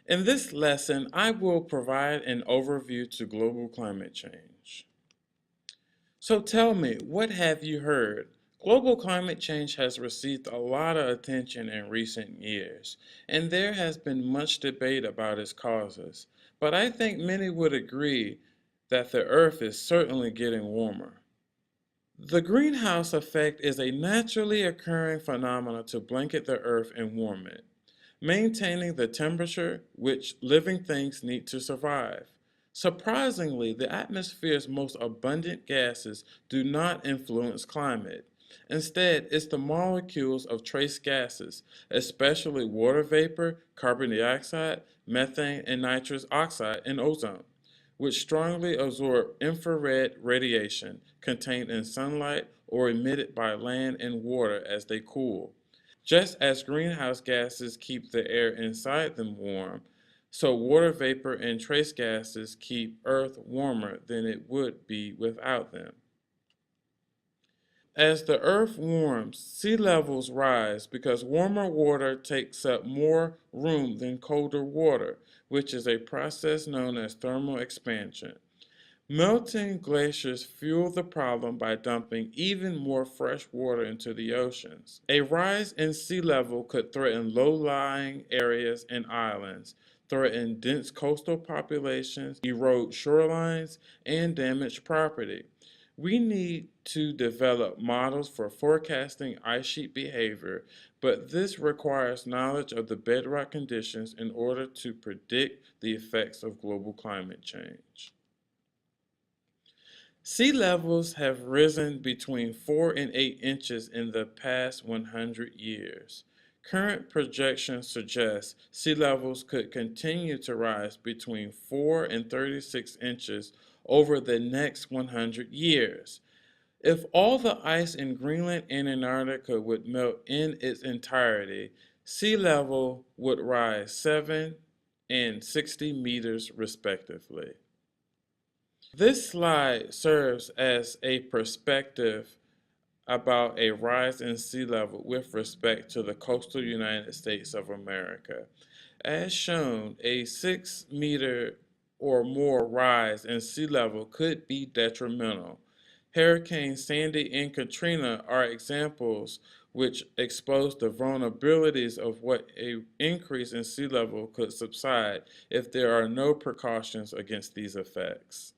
In this lesson, I will provide an overview to global climate change. So tell me, what have you heard? Global climate change has received a lot of attention in recent years, and there has been much debate about its causes. But I think many would agree that the Earth is certainly getting warmer. The greenhouse effect is a naturally occurring phenomenon to blanket the Earth and warm it, maintaining the temperature which living things need to survive. Surprisingly, the atmosphere's most abundant gases do not influence climate. Instead, it's the molecules of trace gases, especially water vapor, carbon dioxide, methane, and nitrous oxide, and ozone, which strongly absorb infrared radiation contained in sunlight or emitted by land and water as they cool. Just as greenhouse gases keep the air inside them warm, so water vapor and trace gases keep Earth warmer than it would be without them. As the Earth warms, sea levels rise because warmer water takes up more room than colder water, which is a process known as thermal expansion. Melting glaciers fuel the problem by dumping even more fresh water into the oceans. A rise in sea level could threaten low-lying areas and islands, threaten dense coastal populations, erode shorelines, and damage property. We need to develop models for forecasting ice sheet behavior, but this requires knowledge of the bedrock conditions in order to predict the effects of global climate change. Sea levels have risen between 4 and 8 inches in the past 100 years. Current projections suggest sea levels could continue to rise between 4 and 36 inches over the next 100 years. If all the ice in Greenland and Antarctica would melt in its entirety, sea level would rise 7 and 60 meters respectively. This slide serves as a perspective about a rise in sea level with respect to the coastal United States of America. As shown, a 6-meter or more rise in sea level could be detrimental. Hurricanes Sandy and Katrina are examples which expose the vulnerabilities of what an increase in sea level could subside if there are no precautions against these effects.